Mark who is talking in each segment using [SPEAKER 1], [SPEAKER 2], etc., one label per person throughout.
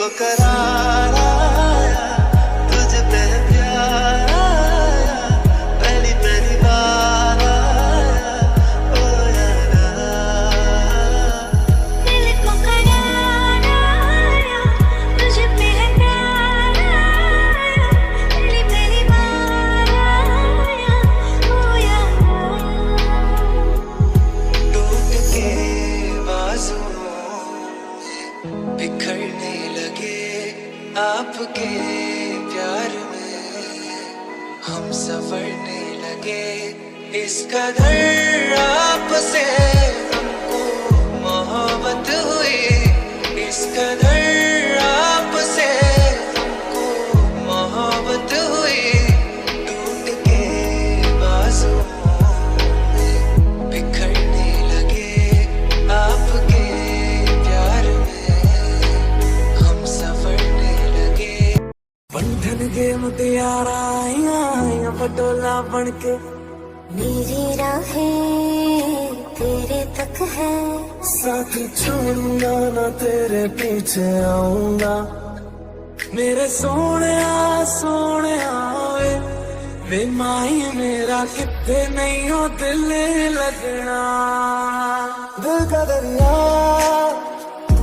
[SPEAKER 1] को करार आया, तुझ पे प्यार आया, पहली पहली बार आया, ओ यारा।
[SPEAKER 2] दिल को करार आया, तुझ पे प्यार आया, पहली पहली बार आया, ओ यारा।
[SPEAKER 1] टूट के बाजुओं बिखरने लगे आपके प्यार में, हम संवरने लगे इस कदर आपसे हमको मोहब्बत हुई, इस कदर आपसे हमको मोहब्बत हुई। टूट के बाजुओं में बिखरने लगे आपके प्यार में, हम सफरने लगे। बंधन के मुतियारा आइया पटोला बनके,
[SPEAKER 2] मेरी राहें तेरे तक है,
[SPEAKER 1] साथ छोड़ूंगा ना तेरे पीछे आऊंगा। मेरे सोने वे वे माही मेरा कितने नहीं हो दिल लगना। दिल का दरिया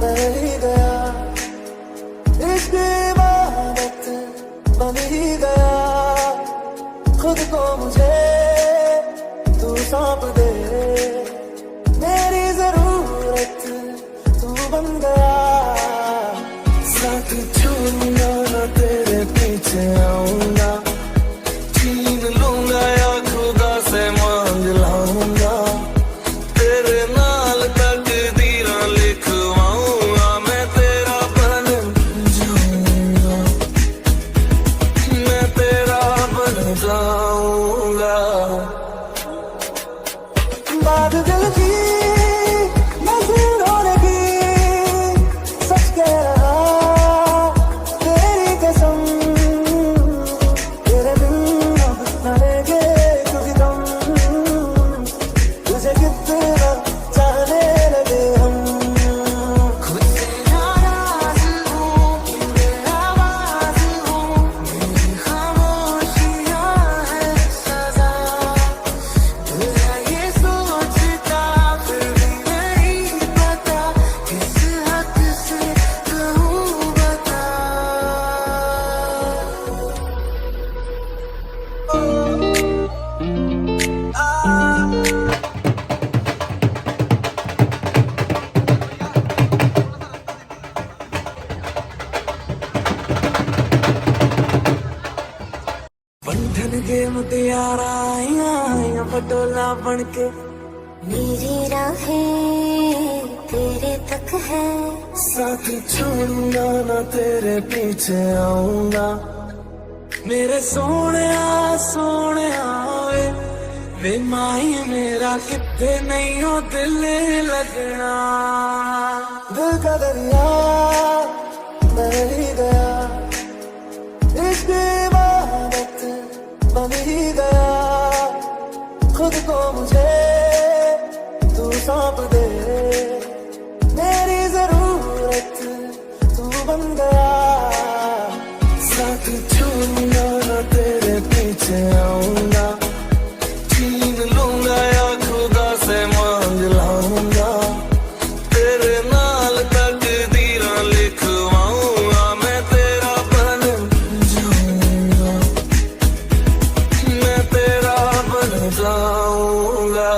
[SPEAKER 1] बह ही गया, इश्क इबादत बन ही गया, खुद को मुझे तू सौंप दे, मेरी जरूरत तू बन गया। साथ छोड़ूंगा ना तेरे पीछे आऊंगा, छीन लूंगा या खुदा से मांग लाऊंगा, तेरे नाल तकदीरां लिखवाऊंगा, मैं तेरा बन जाऊंगा, मैं तेरा बन जाऊंगा। बात दिल की नजरों ने की, सच कह रहा तेरी कसम, तेरे बिन अब न रहेंगे क्योंकि तुम, तुझे कितना चाहने लगे हम। खुद से नाराज हूँ कि मैं आवाज हूँ, मेरी खामोशियाँ है सजा, दिल है ये सोचता फिर भी नहीं पता, किस हद से कहूँ बता। बंधन के मुतियारा आइया पटोला बनके,
[SPEAKER 2] मेरी राहें तेरे तक है,
[SPEAKER 1] साथ छोड़ूंगा ना तेरे पीछे आऊंगा। मेरे सोने वे वे माही मेरा कितने नहीं हो दिल लगना। दिल का दरिया बह ही गया, इश्क इबादत बन ही गया, खुद को मुझे तू सौंप दे, मेरी जरूरत तू बन गया। साथ छोड़ूंगा ना तेरे पीछे आऊंगा, छीन लूंगा या खुदा से मांग लाऊंगा, तेरे नाल तकदीरां लिखवाऊंगा, मैं तेरा बन जाऊंगा, मैं तेरा बन जाऊंगा।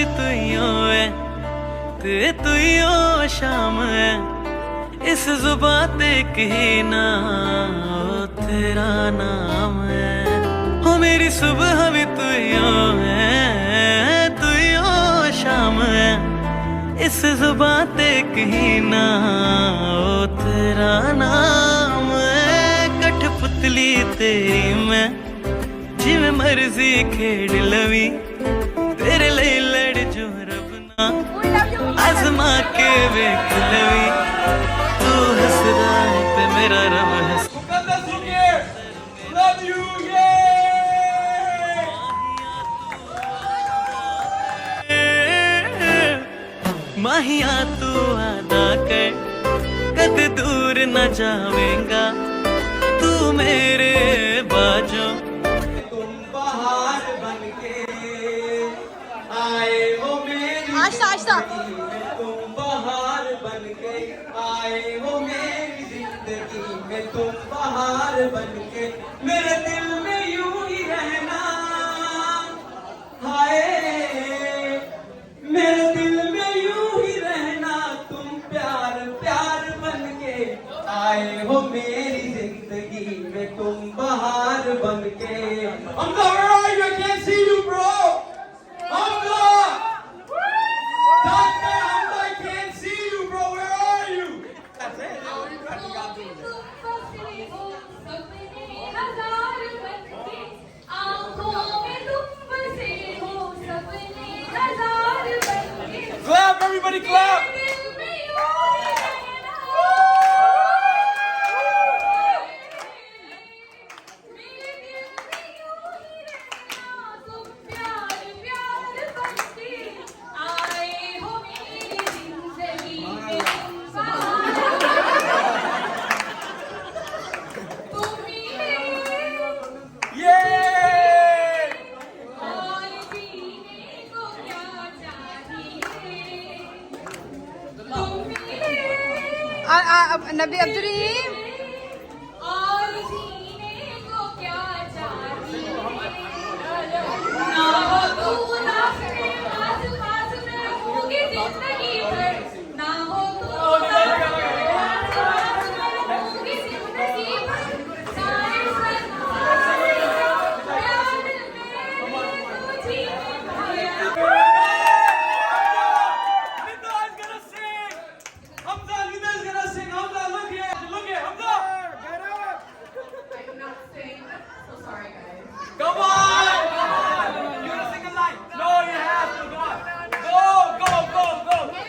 [SPEAKER 3] भी तू यो है ते तू यो शाम है इस जुबान ते कहना तेरा नाम है हो मेरी सुबह भी तू यो है तू यो शाम है इस जुबान ते कहना तेरा नाम है कठपुतली तेरी मैं जिवें मर्जी खेड़ लवी तेरे लिए लड़ जो रब ना आजमा के वेख लवी तू हंसदा है ते मेरा रब हंस
[SPEAKER 4] Muqadas in here. Love you, yeah.
[SPEAKER 3] माहिया तू वादा कर कद दूर न जावेगा तू मेरे बाजो
[SPEAKER 4] तुम बहार बनके आए हो मेरी
[SPEAKER 5] आस्ता आस्ता
[SPEAKER 4] जिंदगी में तुम बहार बनके आए हो मेरी जिंदगी में तुम बहार बनके मेरे दिल में यूं ही रहना हाय मेरे दिल में यूं ही रहना तुम प्यार प्यार बनके आए हो मेरी जिंदगी में तुम बहार बनके Hamza, where are you? I can't see you, bro. Hamza! Doctor Hamza, I can't see you, bro. Where are you? That's it. Clap, everybody clap.
[SPEAKER 5] नबी अब्दुल रहीम
[SPEAKER 2] और जीने को क्या चाहिए ना हो तू ना फिरे पास पास में रहूंगी जिंदगी भर ना हो तू ना फिरे पास पास में रहूंगी जिंदगी भर सारे संसार प्यार में तुझी भरा
[SPEAKER 4] Hamza, Nida's gonna sing. Hamza, look here. Look here, Hamza. Get up.
[SPEAKER 6] I cannot sing. So sorry, guys.
[SPEAKER 4] Come on. Come on. You wanna sing a line? No, you have to. Go on. Go, go, go, go.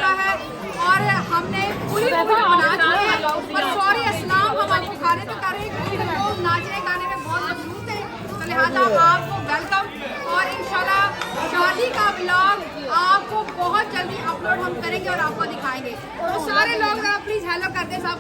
[SPEAKER 5] चुका है और हमने पूरी बना चुके हैं। पर sorry असलाम, हम आपको खाने तो कर रहे हैं क्योंकि हम लोग नाचने गाने में बहुत मशहूर थे, तो लिहाजा आपको वेलकम। और इंशाल्लाह शादी का व्लॉग आपको बहुत जल्दी अपलोड हम करेंगे और आपको दिखाएंगे। तो सारे लोग जरा प्लीज हेलो करते सब।